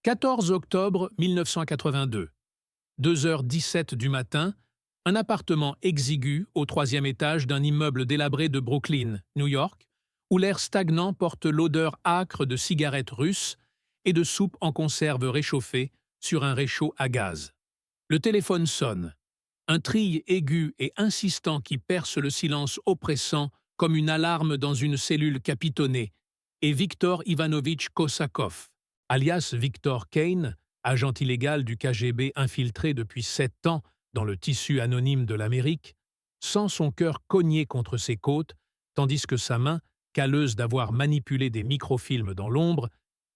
14 octobre 1982. 2h17 du matin, un appartement exigu au troisième étage d'un immeuble délabré de Brooklyn, New York, où l'air stagnant porte l'odeur âcre de cigarettes russes et de soupe en conserve réchauffée sur un réchaud à gaz. Le téléphone sonne. Un trille aigu et insistant qui perce le silence oppressant comme une alarme dans une cellule capitonnée, et Viktor Ivanovitch Kosakov, alias Victor Kane, agent illégal du KGB infiltré depuis 7 ans dans le tissu anonyme de l'Amérique, sent son cœur cogner contre ses côtes, tandis que sa main, calleuse d'avoir manipulé des microfilms dans l'ombre,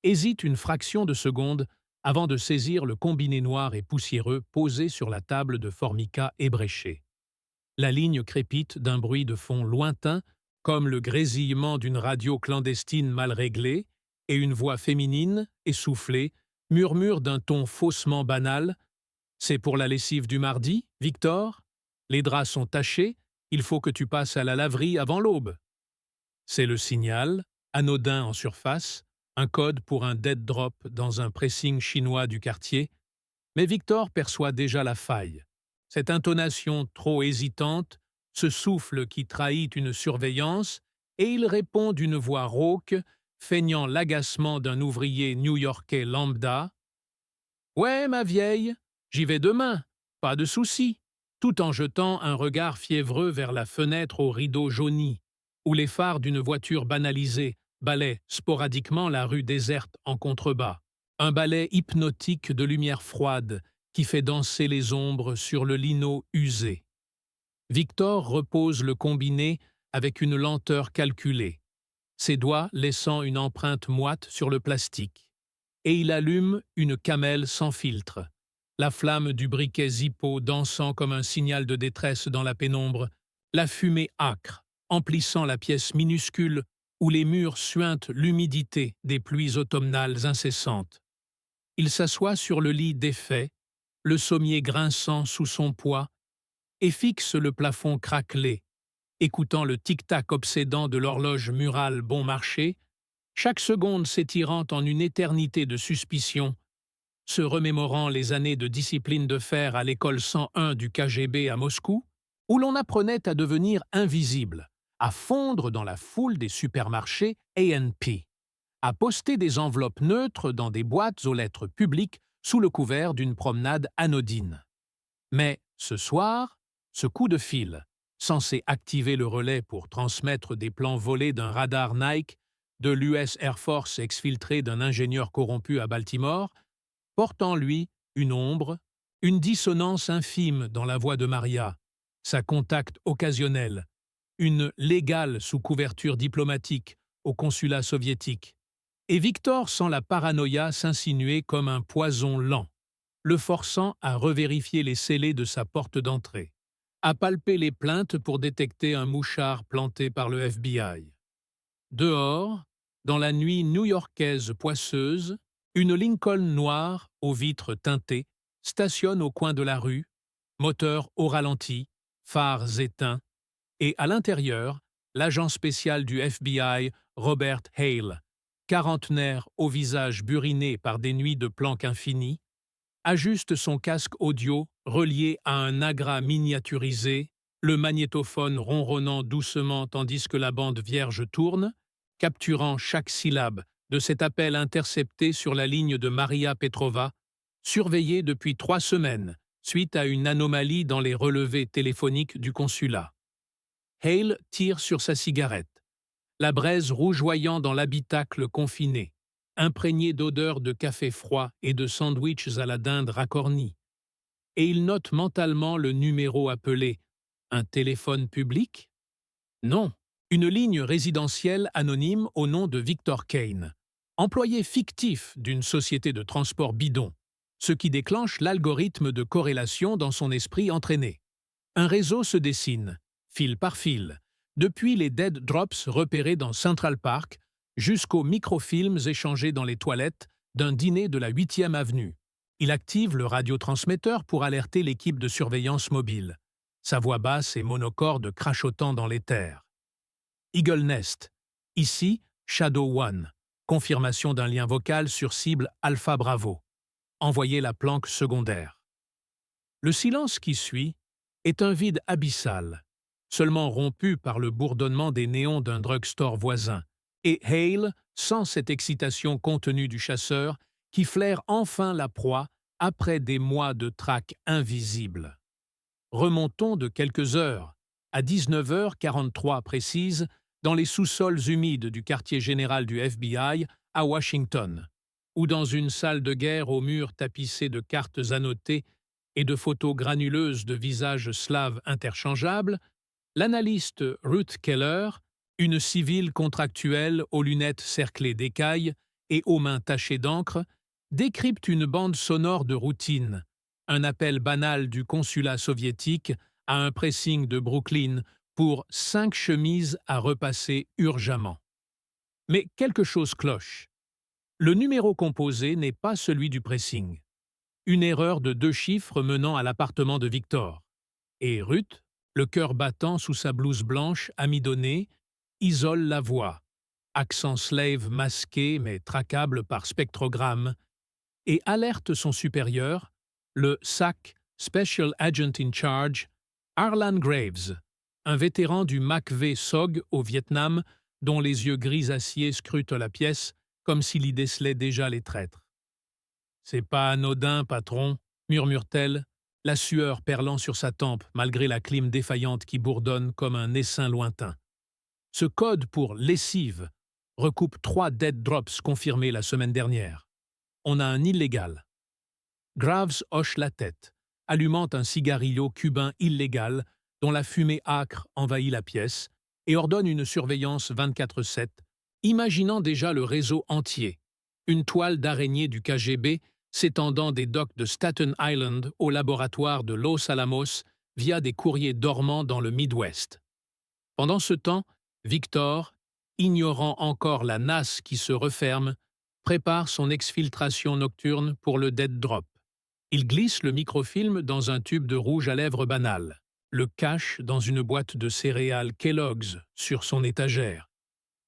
hésite une fraction de seconde avant de saisir le combiné noir et poussiéreux posé sur la table de formica ébréchée. La ligne crépite d'un bruit de fond lointain, comme le grésillement d'une radio clandestine mal réglée, et une voix féminine, essoufflée, murmure d'un ton faussement banal. « C'est pour la lessive du mardi, Victor? Les draps sont tachés, il faut que tu passes à la laverie avant l'aube. » C'est le signal, anodin en surface, un code pour un dead drop dans un pressing chinois du quartier, mais Victor perçoit déjà la faille. Cette intonation trop hésitante, ce souffle qui trahit une surveillance, et il répond d'une voix rauque, feignant l'agacement d'un ouvrier new-yorkais lambda. « Ouais, ma vieille, j'y vais demain, pas de souci », tout en jetant un regard fiévreux vers la fenêtre aux rideaux jaunis, où les phares d'une voiture banalisée balaient sporadiquement la rue déserte en contrebas. Un balai hypnotique de lumière froide qui fait danser les ombres sur le lino usé. Victor repose le combiné avec une lenteur calculée, ses doigts laissant une empreinte moite sur le plastique. Et il allume une camelle sans filtre, la flamme du briquet Zippo dansant comme un signal de détresse dans la pénombre, la fumée âcre, emplissant la pièce minuscule où les murs suintent l'humidité des pluies automnales incessantes. Il s'assoit sur le lit défait, le sommier grinçant sous son poids, et fixe le plafond craquelé, écoutant le tic-tac obsédant de l'horloge murale bon marché, chaque seconde s'étirant en une éternité de suspicion, se remémorant les années de discipline de fer à l'école 101 du KGB à Moscou, où l'on apprenait à devenir invisible, à fondre dans la foule des supermarchés A&P, à poster des enveloppes neutres dans des boîtes aux lettres publiques sous le couvert d'une promenade anodine. Mais, ce soir, ce coup de fil, censé activer le relais pour transmettre des plans volés d'un radar Nike, de l'US Air Force exfiltré d'un ingénieur corrompu à Baltimore, porte en lui une ombre, une dissonance infime dans la voix de Maria, sa contact occasionnel, une légale sous couverture diplomatique au consulat soviétique. Et Victor sent la paranoïa s'insinuer comme un poison lent, le forçant à revérifier les scellés de sa porte d'entrée, à palper les plaintes pour détecter un mouchard planté par le FBI. Dehors, dans la nuit new-yorkaise poisseuse, une Lincoln noire aux vitres teintées stationne au coin de la rue, moteur au ralenti, phares éteints, et à l'intérieur, l'agent spécial du FBI, Robert Hale, quarantenaire au visage buriné par des nuits de planques infinies, ajuste son casque audio relié à un agra miniaturisé, le magnétophone ronronnant doucement tandis que la bande vierge tourne, capturant chaque syllabe de cet appel intercepté sur la ligne de Maria Petrova, surveillée depuis 3 semaines suite à une anomalie dans les relevés téléphoniques du consulat. Hale tire sur sa cigarette, la braise rougeoyant dans l'habitacle confiné, imprégné d'odeurs de café froid et de sandwichs à la dinde racornie. Et il note mentalement le numéro appelé « un téléphone public ?» Non, une ligne résidentielle anonyme au nom de Victor Kane, employé fictif d'une société de transport bidon, ce qui déclenche l'algorithme de corrélation dans son esprit entraîné. Un réseau se dessine, fil par fil, depuis les dead drops repérés dans Central Park jusqu'aux microfilms échangés dans les toilettes d'un dîner de la 8e avenue. Il active le radiotransmetteur pour alerter l'équipe de surveillance mobile, sa voix basse et monocorde crachotant dans l'éther. Eagle Nest, ici Shadow One, Confirmation d'un lien vocal sur cible Alpha Bravo. Envoyer la planque secondaire. Le silence qui suit est un vide abyssal, seulement rompu par le bourdonnement des néons d'un drugstore voisin, et Hale sent cette excitation contenue du chasseur qui flaire enfin la proie après des mois de traque invisible. Remontons de quelques heures, à 19h43 précise, dans les sous-sols humides du quartier général du FBI à Washington, ou dans une salle de guerre aux murs tapissés de cartes annotées et de photos granuleuses de visages slaves interchangeables, l'analyste Ruth Keller, une civile contractuelle aux lunettes cerclées d'écailles et aux mains tachées d'encre, décrypte une bande sonore de routine, un appel banal du consulat soviétique à un pressing de Brooklyn pour 5 chemises à repasser urgemment. Mais quelque chose cloche. Le numéro composé n'est pas celui du pressing. Une erreur de 2 chiffres menant à l'appartement de Victor. Et Ruth, le cœur battant sous sa blouse blanche amidonnée, isole la voix, accent slave masqué mais traquable par spectrogramme, et alerte son supérieur, le SAC, Special Agent in Charge, Harlan Graves, un vétéran du MACV SOG au Vietnam dont les yeux gris-acier scrutent la pièce comme s'il y décelait déjà les traîtres. « C'est pas anodin, patron », murmure-t-elle, la sueur perlant sur sa tempe malgré la clim défaillante qui bourdonne comme un essaim lointain. Ce code pour lessive recoupe 3 dead drops confirmés la semaine dernière. On a un illégal. Graves hoche la tête, allumant un cigarillo cubain illégal dont la fumée âcre envahit la pièce, et ordonne une surveillance 24/7, imaginant déjà le réseau entier, une toile d'araignée du KGB s'étendant des docks de Staten Island au laboratoire de Los Alamos via des courriers dormants dans le Midwest. Pendant ce temps, Victor, ignorant encore la nasse qui se referme, prépare son exfiltration nocturne pour le dead drop. Il glisse le microfilm dans un tube de rouge à lèvres banal, le cache dans une boîte de céréales Kellogg's sur son étagère,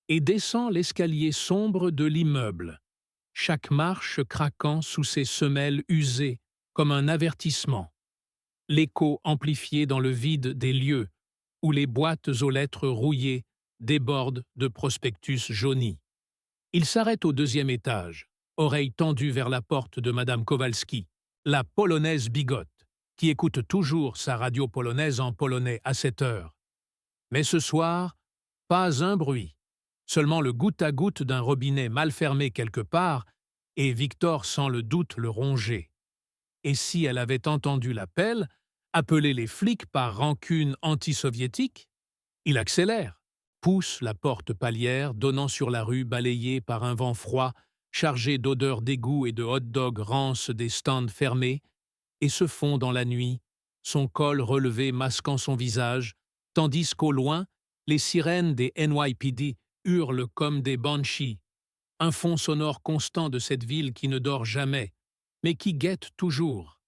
et descend l'escalier sombre de l'immeuble, chaque marche craquant sous ses semelles usées comme un avertissement, l'écho amplifié dans le vide des lieux où les boîtes aux lettres rouillées débordent de prospectus jaunis. Il s'arrête au 2e étage, oreille tendue vers la porte de Madame Kowalski, la polonaise bigote, qui écoute toujours sa radio polonaise en polonais à 7 heures. Mais ce soir, pas un bruit, seulement le goutte-à-goutte d'un robinet mal fermé quelque part, et Victor sent le doute le ronger. Et si elle avait entendu l'appel, appeler les flics par rancune anti-soviétique? Il accélère, pousse la porte palière donnant sur la rue balayée par un vent froid, chargé d'odeurs d'égout et de hot-dog rances des stands fermés, et se fond dans la nuit, son col relevé masquant son visage, tandis qu'au loin, les sirènes des NYPD hurlent comme des banshees, un fond sonore constant de cette ville qui ne dort jamais, mais qui guette toujours.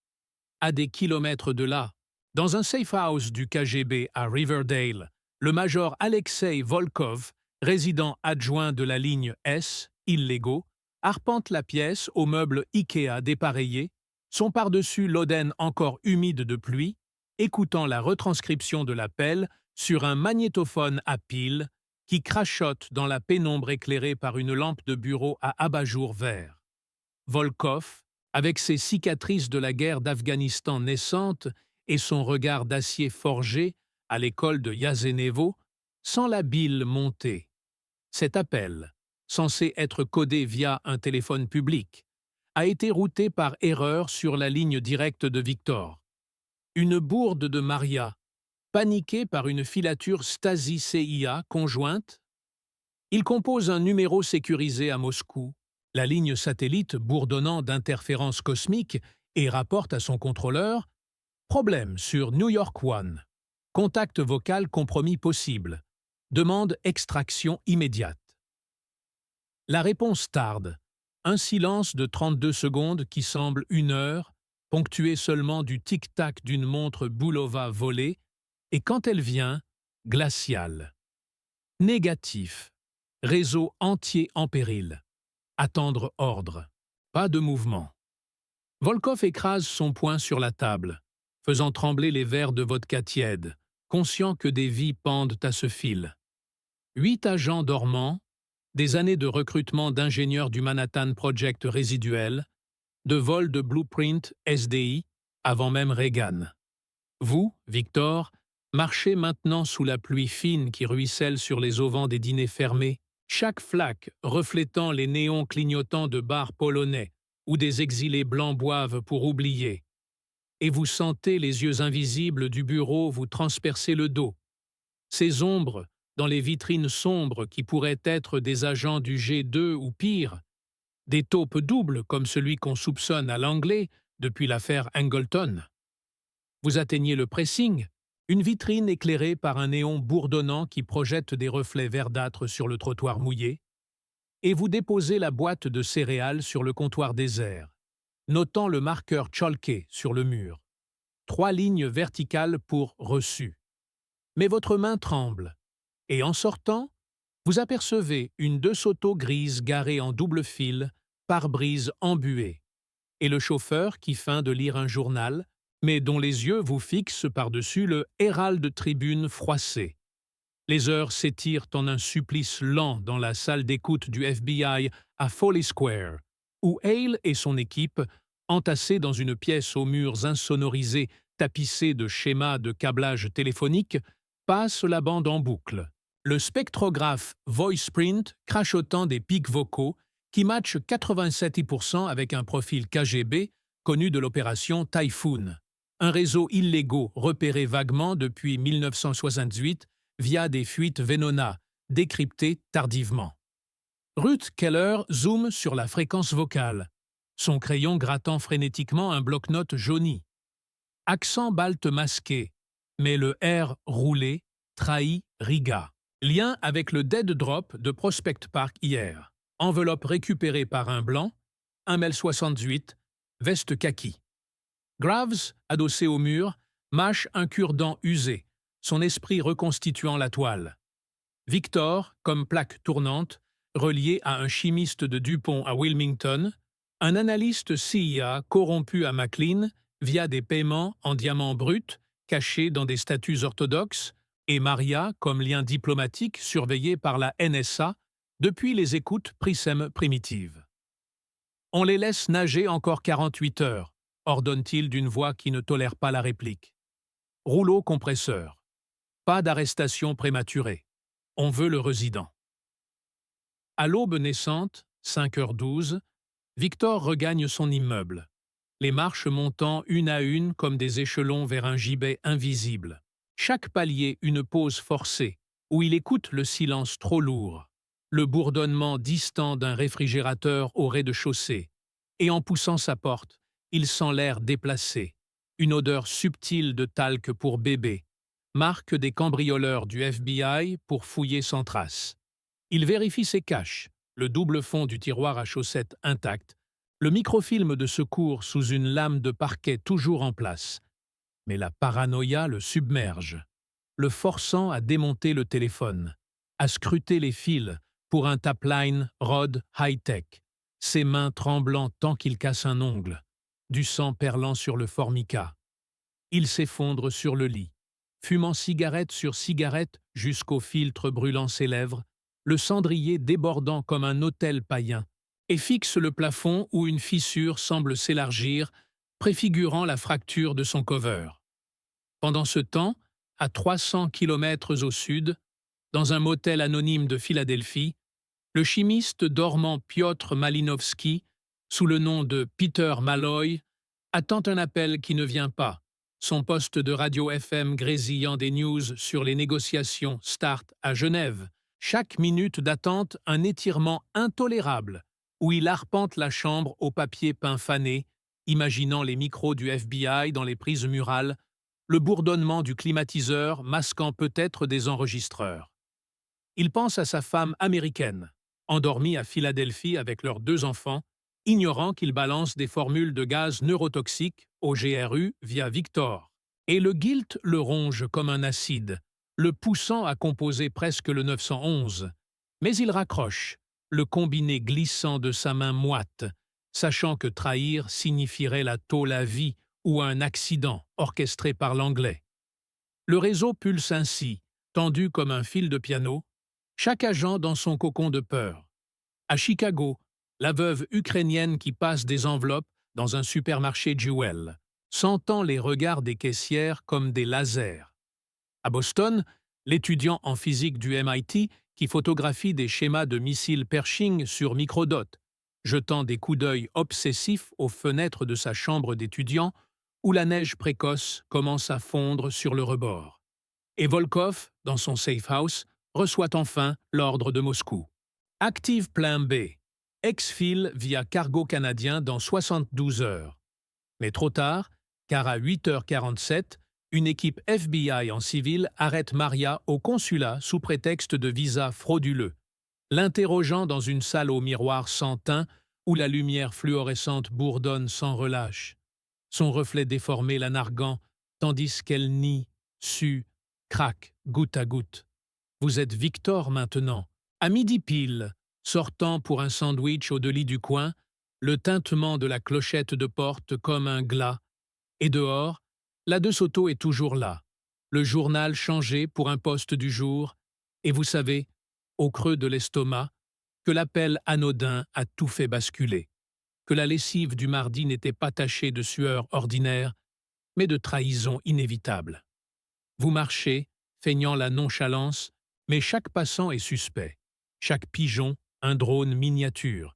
À des kilomètres de là, dans un safe house du KGB à Riverdale, le major Alexei Volkov, résident adjoint de la ligne S, illégaux, arpente la pièce aux meubles Ikea dépareillés, son par-dessus l'Oden encore humide de pluie, écoutant la retranscription de l'appel sur un magnétophone à piles qui crachote dans la pénombre éclairée par une lampe de bureau à abat-jour vert. Volkov, avec ses cicatrices de la guerre d'Afghanistan naissante et son regard d'acier forgé à l'école de Yazenevo, sent la bile monter. Cet appel, censé être codé via un téléphone public, a été routé par erreur sur la ligne directe de Victor. Une bourde de Maria, paniquée par une filature Stasi-CIA conjointe, il compose un numéro sécurisé à Moscou, la ligne satellite bourdonnant d'interférences cosmiques, et rapporte à son contrôleur « Problème sur New York One. Contact vocal compromis possible. Demande extraction immédiate. » La réponse tarde. Un silence de 32 secondes qui semble 1 heure, ponctué seulement du tic-tac d'une montre Bulova volée, et quand elle vient, glaciale. Négatif. Réseau entier en péril. Attendre ordre. Pas de mouvement. Volkov écrase son poing sur la table, faisant trembler les verres de vodka tiède, conscient que des vies pendent à ce fil. 8 agents dormants, des années de recrutement d'ingénieurs du Manhattan Project résiduel, de vol de Blueprint SDI, avant même Reagan. Vous, Victor, marchez maintenant sous la pluie fine qui ruisselle sur les auvents des dîners fermés, chaque flaque reflétant les néons clignotants de bars polonais où des exilés blancs boivent pour oublier. Et vous sentez les yeux invisibles du bureau vous transpercer le dos. Ces ombres, dans les vitrines sombres qui pourraient être des agents du G2 ou pire, des taupes doubles comme celui qu'on soupçonne à l'anglais depuis l'affaire Angleton. Vous atteignez le pressing, une vitrine éclairée par un néon bourdonnant qui projette des reflets verdâtres sur le trottoir mouillé, et vous déposez la boîte de céréales sur le comptoir désert, notant le marqueur Chalké sur le mur. 3 lignes verticales pour « reçu ». Mais votre main tremble, et en sortant, vous apercevez une DeSoto grise garée en double fil, pare-brise embué, et le chauffeur qui feint de lire un journal, mais dont les yeux vous fixent par-dessus le Herald Tribune froissé. Les heures s'étirent en un supplice lent dans la salle d'écoute du FBI à Foley Square, où Hale et son équipe, entassés dans une pièce aux murs insonorisés tapissés de schémas de câblage téléphonique, passent la bande en boucle. Le spectrographe VoicePrint crachotant des pics vocaux qui matchent 87% avec un profil KGB connu de l'opération Typhoon, un réseau illégaux repéré vaguement depuis 1968 via des fuites Venona, décryptées tardivement. Ruth Keller zoome sur la fréquence vocale, son crayon grattant frénétiquement un bloc-notes jauni. Accent balte masqué, mais le R roulé trahit Riga. Lien avec le dead drop de Prospect Park hier. Enveloppe récupérée par un blanc, 1m68, veste kaki. Graves, adossé au mur, mâche un cure-dent usé, son esprit reconstituant la toile. Victor, comme plaque tournante, relié à un chimiste de Dupont à Wilmington, un analyste CIA corrompu à McLean via des paiements en diamants bruts cachés dans des statues orthodoxes, et Maria comme lien diplomatique surveillé par la NSA depuis les écoutes Prism primitives. On les laisse nager encore 48 heures, ordonne-t-il d'une voix qui ne tolère pas la réplique. Rouleau compresseur. Pas d'arrestation prématurée. On veut le résident. À l'aube naissante, 5h12, Victor regagne son immeuble, les marches montant une à une comme des échelons vers un gibet invisible. Chaque palier une pause forcée, où il écoute le silence trop lourd, le bourdonnement distant d'un réfrigérateur au rez-de-chaussée, et en poussant sa porte, il sent l'air déplacé, une odeur subtile de talc pour bébé, marque des cambrioleurs du FBI pour fouiller sans trace. Il vérifie ses caches, le double fond du tiroir à chaussettes intact, le microfilm de secours sous une lame de parquet toujours en place. Mais la paranoïa le submerge, le forçant à démonter le téléphone, à scruter les fils pour un tapline Rode high-tech, ses mains tremblant tant qu'il casse un ongle, du sang perlant sur le formica. Il s'effondre sur le lit, fumant cigarette sur cigarette jusqu'au filtre brûlant ses lèvres, le cendrier débordant comme un autel païen, et fixe le plafond où une fissure semble s'élargir, préfigurant la fracture de son cover. Pendant ce temps, à 300 kilomètres au sud, dans un motel anonyme de Philadelphie, le chimiste dormant Piotr Malinowski, sous le nom de Peter Malloy, attend un appel qui ne vient pas, son poste de radio FM grésillant des news sur les négociations START à Genève, chaque minute d'attente un étirement intolérable, où il arpente la chambre au papier peint fané, imaginant les micros du FBI dans les prises murales, le bourdonnement du climatiseur masquant peut-être des enregistreurs. Il pense à sa femme américaine, endormie à Philadelphie avec leurs 2 enfants, ignorant qu'il balance des formules de gaz neurotoxiques au GRU via Victor. Et le guilt le ronge comme un acide, le poussant à composer presque le 911. Mais il raccroche, le combiné glissant de sa main moite, sachant que trahir signifierait la tôle à vie ou un accident orchestré par l'anglais. Le réseau pulse ainsi, tendu comme un fil de piano, chaque agent dans son cocon de peur. À Chicago, la veuve ukrainienne qui passe des enveloppes dans un supermarché Jewel, sentant les regards des caissières comme des lasers. À Boston, l'étudiant en physique du MIT qui photographie des schémas de missiles Pershing sur microdot, jetant des coups d'œil obsessifs aux fenêtres de sa chambre d'étudiant où la neige précoce commence à fondre sur le rebord. Et Volkov, dans son safe house, reçoit enfin l'ordre de Moscou. Active Plan B. Exfile via cargo canadien dans 72 heures. Mais trop tard, car à 8h47, une équipe FBI en civil arrête Maria au consulat sous prétexte de visa frauduleux, l'interrogeant dans une salle au miroir sans teint où la lumière fluorescente bourdonne sans relâche. Son reflet déformé la narguant, tandis qu'elle nie, sue, craque, goutte à goutte. Vous êtes Victor maintenant. À midi pile, sortant pour un sandwich au lit du coin, le tintement de la clochette de porte comme un glas. Et dehors, la De Soto est toujours là. Le journal changé pour un poste du jour. Et vous savez, au creux de l'estomac, que l'appel anodin a tout fait basculer. Que la lessive du mardi n'était pas tachée de sueur ordinaire, mais de trahison inévitable. Vous marchez, feignant la nonchalance, mais chaque passant est suspect, chaque pigeon un drone miniature,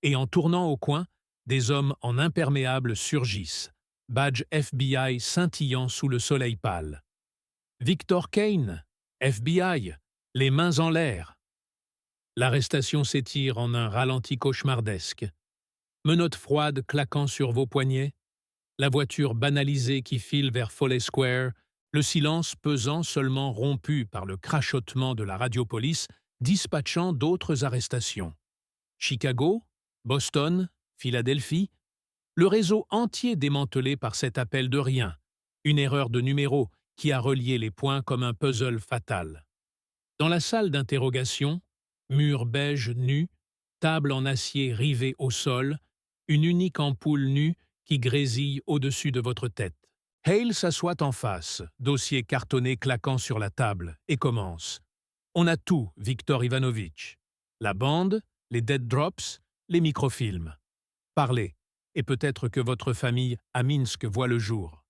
et en tournant au coin, des hommes en imperméable surgissent, badge FBI scintillant sous le soleil pâle. Victor Kane, FBI, les mains en l'air. L'arrestation s'étire en un ralenti cauchemardesque. Menottes froides claquant sur vos poignets, la voiture banalisée qui file vers Foley Square, le silence pesant seulement rompu par le crachotement de la radiopolice dispatchant d'autres arrestations. Chicago, Boston, Philadelphie, le réseau entier démantelé par cet appel de rien, une erreur de numéro qui a relié les points comme un puzzle fatal. Dans la salle d'interrogation, mur beige nu, table en acier rivée au sol, une unique ampoule nue qui grésille au-dessus de votre tête. Hale s'assoit en face, dossier cartonné claquant sur la table, et commence. On a tout, Victor Ivanovitch. La bande, les dead drops, les microfilms. Parlez, et peut-être que votre famille à Minsk voit le jour.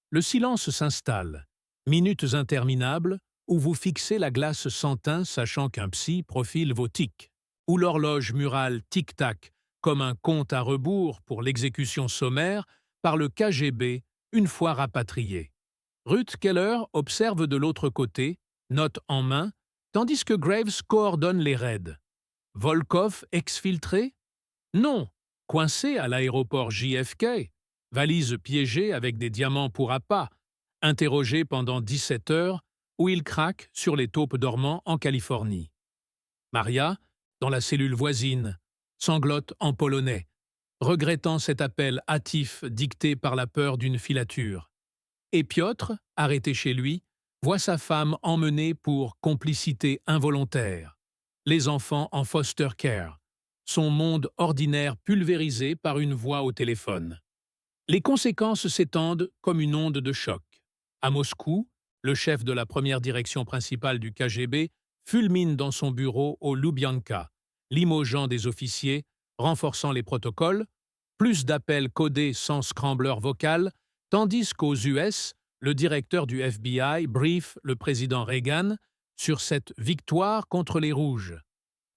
Le silence s'installe, minutes interminables, où vous fixez la glace sans teint sachant qu'un psy profile vos tics, où l'horloge murale tic-tac comme un compte à rebours pour l'exécution sommaire par le KGB une fois rapatrié. Ruth Keller observe de l'autre côté, note en main, tandis que Graves coordonne les raids. Volkov exfiltré? Non, coincé à l'aéroport JFK, valise piégée avec des diamants pour appât, interrogé pendant 17 heures, où il craque sur les taupes dormants en Californie. Maria, dans la cellule voisine, sanglote en polonais, regrettant cet appel hâtif dicté par la peur d'une filature. Et Piotr, arrêté chez lui, voit sa femme emmenée pour complicité involontaire. Les enfants en foster care, son monde ordinaire pulvérisé par une voix au téléphone. Les conséquences s'étendent comme une onde de choc. À Moscou, le chef de la première direction principale du KGB fulmine dans son bureau au Lubyanka, limogeant des officiers, renforçant les protocoles, plus d'appels codés sans scrambler vocal, tandis qu'aux US, le directeur du FBI brief le président Reagan sur cette victoire contre les Rouges.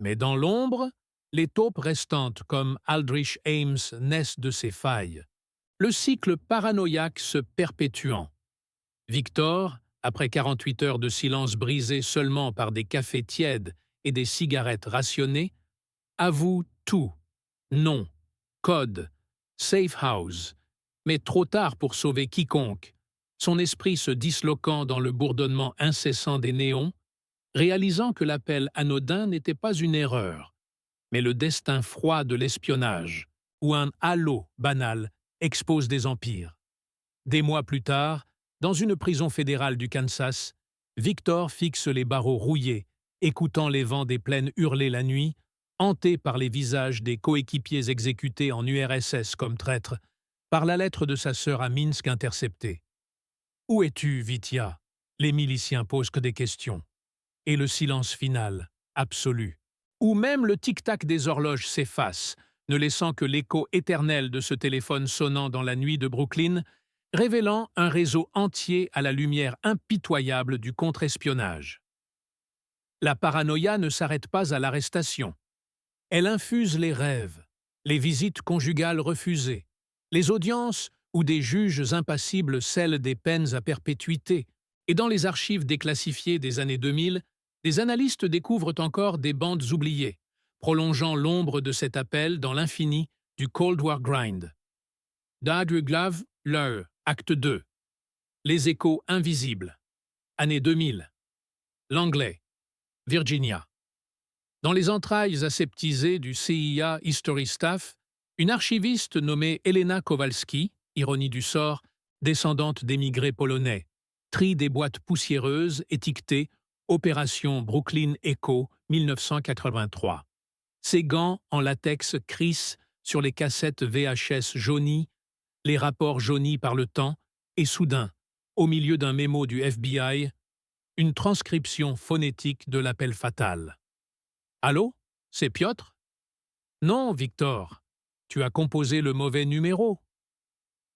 Mais dans l'ombre, les taupes restantes comme Aldrich Ames naissent de ses failles. Le cycle paranoïaque se perpétuant. Victor, après 48 heures de silence brisé seulement par des cafés tièdes et des cigarettes rationnées, avoue tout. Nom, code, safe house, mais trop tard pour sauver quiconque, son esprit se disloquant dans le bourdonnement incessant des néons, réalisant que l'appel anodin n'était pas une erreur, mais le destin froid de l'espionnage, où un halo banal expose des empires. Des mois plus tard, dans une prison fédérale du Kansas, Victor fixe les barreaux rouillés, écoutant les vents des plaines hurler la nuit, hantée par les visages des coéquipiers exécutés en URSS comme traîtres, par la lettre de sa sœur à Minsk interceptée. « Où es-tu, Vitya ?» Les miliciens posent que des questions. Et le silence final, absolu, où même le tic-tac des horloges s'efface, ne laissant que l'écho éternel de ce téléphone sonnant dans la nuit de Brooklyn, révélant un réseau entier à la lumière impitoyable du contre-espionnage. La paranoïa ne s'arrête pas à l'arrestation. Elle infuse les rêves, les visites conjugales refusées, les audiences où des juges impassibles scellent des peines à perpétuité, et dans les archives déclassifiées des années 2000, des analystes découvrent encore des bandes oubliées, prolongeant l'ombre de cet appel dans l'infini du Cold War Grind. Daguglav, Leur, Acte 2. Les échos invisibles. Année 2000. Langley, Virginia. Dans les entrailles aseptisées du CIA History Staff, une archiviste nommée Elena Kowalski, ironie du sort, descendante d'émigrés polonais, trie des boîtes poussiéreuses étiquetées Opération Brooklyn Echo 1983. Ses gants en latex crissent sur les cassettes VHS jaunies, les rapports jaunis par le temps, et soudain, au milieu d'un mémo du FBI, une transcription phonétique de l'appel fatal. « Allô, c'est Piotr ?»« Non, Victor, tu as composé le mauvais numéro. »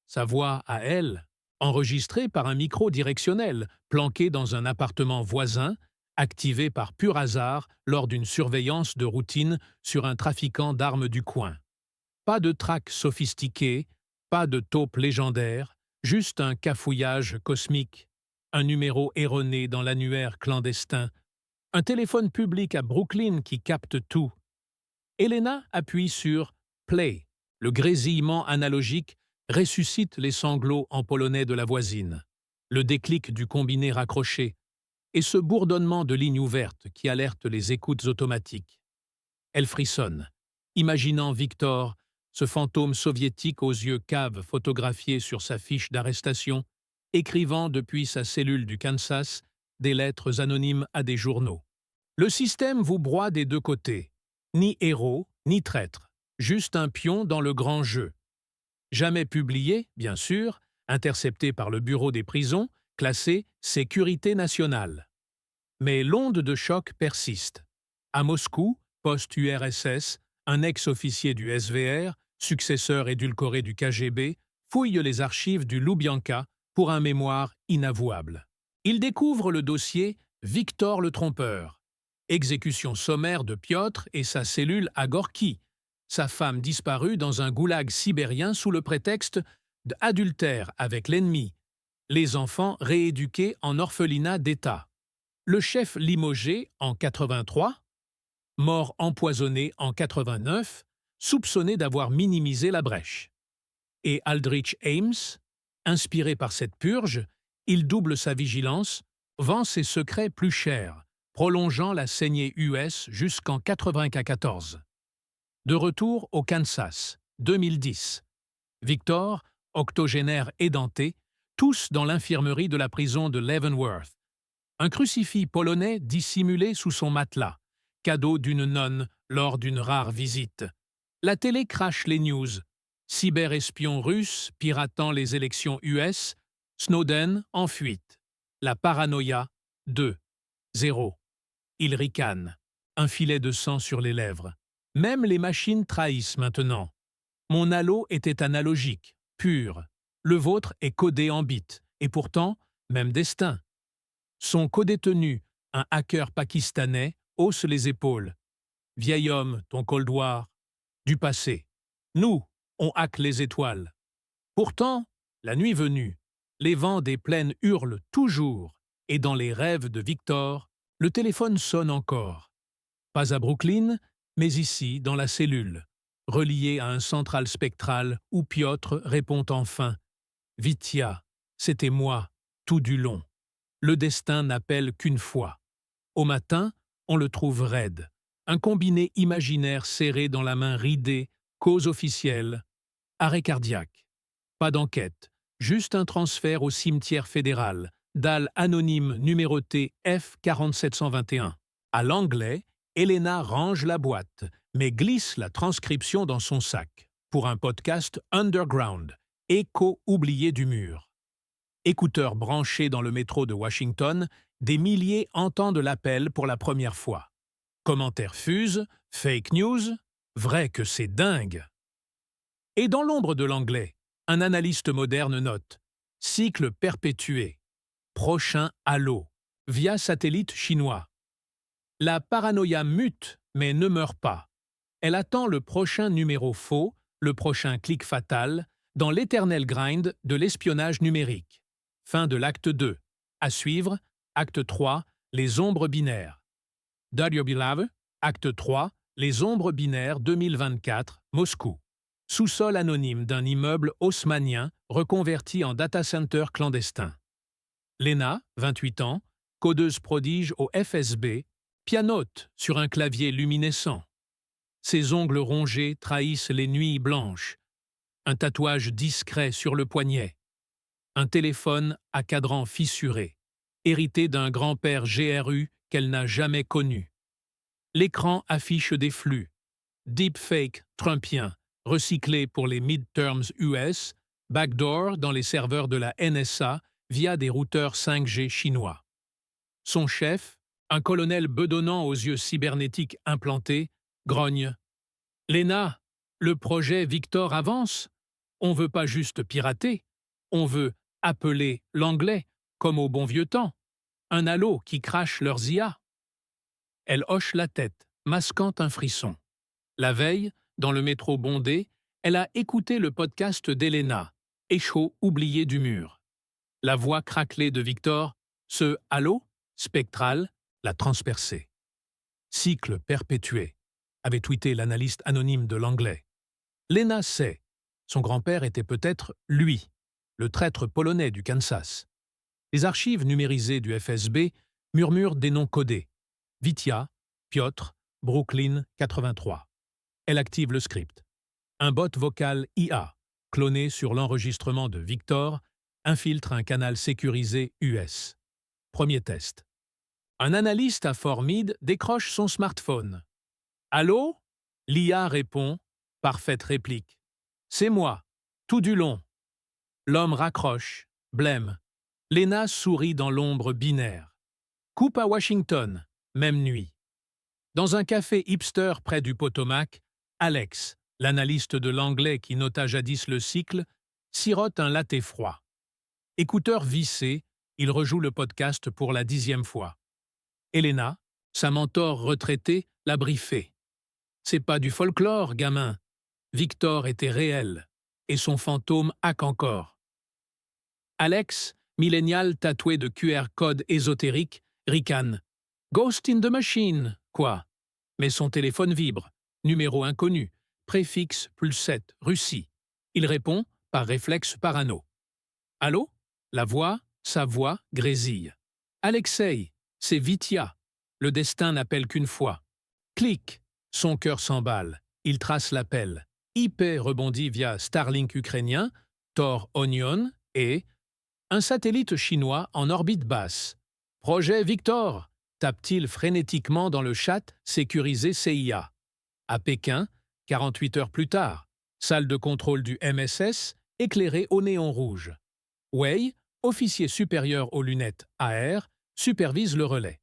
Sa voix à elle, enregistrée par un micro directionnel, planqué dans un appartement voisin, activé par pur hasard lors d'une surveillance de routine sur un trafiquant d'armes du coin. Pas de traque sophistiquée, pas de taupe légendaire, juste un cafouillage cosmique, un numéro erroné dans l'annuaire clandestin, un téléphone public à Brooklyn qui capte tout. Elena appuie sur « Play ». Le grésillement analogique ressuscite les sanglots en polonais de la voisine, le déclic du combiné raccroché, et ce bourdonnement de lignes ouvertes qui alerte les écoutes automatiques. Elle frissonne, imaginant Victor, ce fantôme soviétique aux yeux caves photographié sur sa fiche d'arrestation, écrivant depuis sa cellule du Kansas des lettres anonymes à des journaux. Le système vous broie des deux côtés. Ni héros, ni traître. Juste un pion dans le grand jeu. Jamais publié, bien sûr, intercepté par le bureau des prisons, classé « Sécurité nationale ». Mais l'onde de choc persiste. À Moscou, post-URSS, un ex-officier du SVR, successeur édulcoré du KGB, fouille les archives du Loubianka pour un mémoire inavouable. Il découvre le dossier « Victor le trompeur », exécution sommaire de Piotr et sa cellule à Gorky, sa femme disparue dans un goulag sibérien sous le prétexte d'adultère avec l'ennemi, les enfants rééduqués en orphelinat d'État, le chef limogé en 83, mort empoisonné en 89, soupçonné d'avoir minimisé la brèche. Et Aldrich Ames, inspiré par cette purge, il double sa vigilance, vend ses secrets plus chers, prolongeant la saignée US jusqu'en 94. De retour au Kansas, 2010. Victor, octogénaire édenté, tous dans l'infirmerie de la prison de Leavenworth. Un crucifix polonais dissimulé sous son matelas, cadeau d'une nonne lors d'une rare visite. La télé crache les news. Cyberespion russe piratant les élections US, Snowden en fuite. La paranoïa, 2. 0. Il ricane, un filet de sang sur les lèvres. Même les machines trahissent maintenant. Mon halo était analogique, pur. Le vôtre est codé en bits. Et pourtant, même destin. Son codétenu, un hacker pakistanais, hausse les épaules. Vieil homme, ton Cold War. Du passé. Nous, on hack les étoiles. Pourtant, la nuit venue, les vents des plaines hurlent toujours, et dans les rêves de Victor, le téléphone sonne encore. Pas à Brooklyn, mais ici, dans la cellule, relié à un central spectral où Piotr répond enfin « Vitya, c'était moi, tout du long. Le destin n'appelle qu'une fois. » Au matin, on le trouve raide, un combiné imaginaire serré dans la main ridée, cause officielle, arrêt cardiaque. Pas d'enquête, juste un transfert au cimetière fédéral, dalle anonyme numérotée F 4721. À Langley, Elena range la boîte, mais glisse la transcription dans son sac pour un podcast underground, écho oublié du mur. Écouteurs branchés dans le métro de Washington, des milliers entendent l'appel pour la première fois. Commentaires fusent, fake news, vrai que c'est dingue. Et dans l'ombre de l'anglais, un analyste moderne note « Cycle perpétué, prochain halo, via satellite chinois ». La paranoïa mute, mais ne meurt pas. Elle attend le prochain numéro faux, le prochain clic fatal, dans l'éternel grind de l'espionnage numérique. Fin de l'acte 2. À suivre, acte 3, les ombres binaires. Dario Bilave, acte 3, les ombres binaires 2024, Moscou. Sous-sol anonyme d'un immeuble haussmannien reconverti en data center clandestin. Lena, 28 ans, codeuse prodige au FSB, pianote sur un clavier luminescent. Ses ongles rongés trahissent les nuits blanches. Un tatouage discret sur le poignet. Un téléphone à cadran fissuré, hérité d'un grand-père GRU qu'elle n'a jamais connu. L'écran affiche des flux. Deepfake trumpien, recyclé pour les midterms US, backdoor dans les serveurs de la NSA via des routeurs 5G chinois. Son chef, un colonel bedonnant aux yeux cybernétiques implantés, grogne « Lena, le projet Victor avance. On veut pas juste pirater, on veut appeler l'anglais, comme au bon vieux temps. Un halo qui crache leurs IA. » Elle hoche la tête, masquant un frisson. La veille, dans le métro bondé, elle a écouté le podcast d'Elena, écho oublié du mur. La voix craquelée de Victor, ce « halo » spectral, l'a transpercé. Cycle perpétué, avait tweeté l'analyste anonyme de l'anglais. Lena sait. Son grand-père était peut-être lui, le traître polonais du Kansas. Les archives numérisées du FSB murmurent des noms codés. Vitia, Piotr, Brooklyn 83. Elle active le script. Un bot vocal IA, cloné sur l'enregistrement de Victor, infiltre un canal sécurisé US. Premier test. Un analyste à Fort Meade décroche son smartphone. « Allô ?» L'IA répond. Parfaite réplique. « C'est moi, tout du long. » L'homme raccroche, blême. Lena sourit dans l'ombre binaire. Coupe à Washington, même nuit. Dans un café hipster près du Potomac, Alex, l'analyste de l'anglais qui nota jadis le cycle, sirote un latte froid. Écouteur vissé, il rejoue le podcast pour la 10e fois. Elena, sa mentor retraitée, l'a briefé. « C'est pas du folklore, gamin. Victor était réel, et son fantôme hack encore. » Alex, millénial tatoué de QR code ésotérique, ricane. « Ghost in the machine, quoi ?» Mais son téléphone vibre. Numéro inconnu. Préfixe +7, Russie. Il répond, par réflexe parano. « Allô ?» La voix, sa voix, grésille. « Alexei, c'est Vitia. Le destin n'appelle qu'une fois. » Clic. Son cœur s'emballe. Il trace l'appel. IP rebondit via Starlink ukrainien, Tor Onion et un satellite chinois en orbite basse. « Projet Victor !» tape-t-il frénétiquement dans le chat sécurisé CIA. À Pékin, 48 heures plus tard, salle de contrôle du MSS, éclairée au néon rouge. Wei, officier supérieur aux lunettes AR, supervise le relais.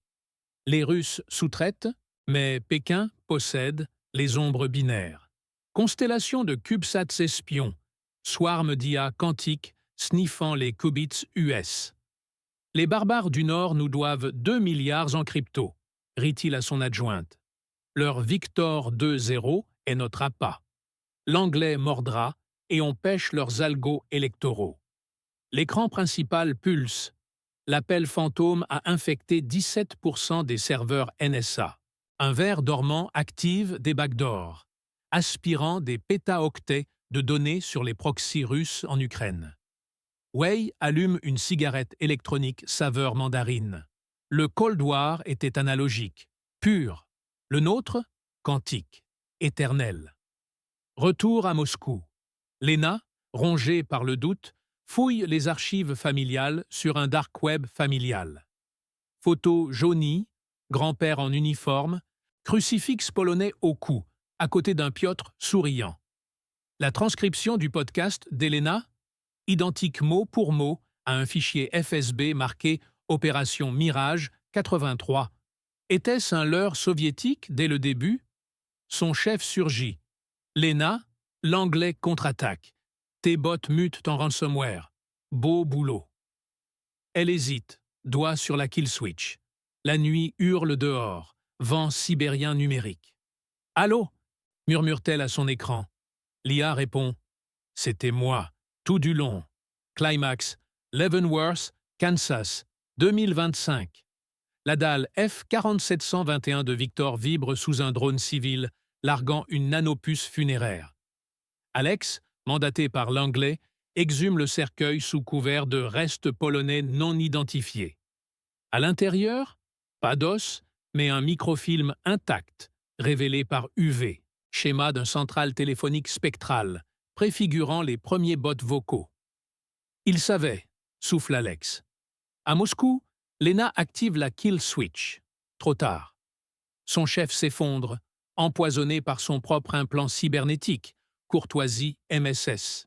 Les Russes sous-traitent, mais Pékin possède les ombres binaires. Constellation de CubeSats espions, swarm d'IA quantiques sniffant les qubits US. Les barbares du Nord nous doivent 2 milliards en crypto, rit-il à son adjointe. Leur Victor 2.0 est notre appât. L'anglais mordra et on pêche leurs algos électoraux. L'écran principal pulse. L'appel fantôme a infecté 17% des serveurs NSA. Un ver dormant active des backdoors, aspirant des pétaoctets de données sur les proxys russes en Ukraine. Wei allume une cigarette électronique saveur mandarine. Le Cold War était analogique, pur. Le nôtre, quantique, éternel. Retour à Moscou. Lena, rongée par le doute, fouille les archives familiales sur un dark web familial. Photo jaunie, grand-père en uniforme, crucifix polonais au cou, à côté d'un Piotr souriant. La transcription du podcast d'Elena, identique mot pour mot à un fichier FSB marqué Opération Mirage 83. Était-ce un leurre soviétique dès le début? Son chef surgit. Lena, l'anglais contre-attaque. Tes bots mutent en ransomware. Beau boulot. Elle hésite, doigt sur la kill switch. La nuit hurle dehors, vent sibérien numérique. « Allô » murmure-t-elle à son écran. L'IA répond « C'était moi, tout du long. Climax, Leavenworth, Kansas, 2025. » La dalle F-4721 de Victor vibre sous un drone civil, larguant une nanopuce funéraire. Alex, mandaté par l'anglais, exhume le cercueil sous couvert de restes polonais non identifiés. À l'intérieur, pas d'os, mais un microfilm intact, révélé par UV, schéma d'un central téléphonique spectral, préfigurant les premiers bots vocaux. Il savait, souffle Alex. À Moscou, Lena active la kill switch. Trop tard. Son chef s'effondre, empoisonné par son propre implant cybernétique, courtoisie MSS.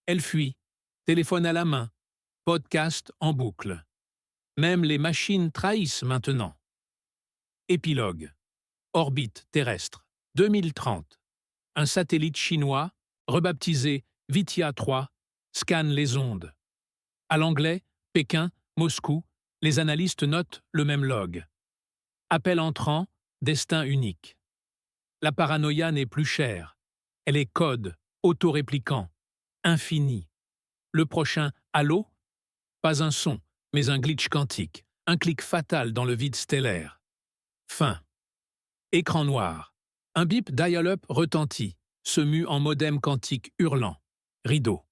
Elle fuit, téléphone à la main, podcast en boucle. Même les machines trahissent maintenant. Épilogue. Orbite terrestre, 2030. Un satellite chinois, rebaptisé Vitia 3, scanne les ondes. À l'anglais, Pékin, Moscou, les analystes notent le même log. Appel entrant, destin unique. La paranoïa n'est plus chère. Elle est code, autorépliquant, infini. Le prochain « Allô » pas un son, mais un glitch quantique, un clic fatal dans le vide stellaire. Fin. Écran noir. Un bip dial-up retentit, se mue en modem quantique hurlant. Rideau.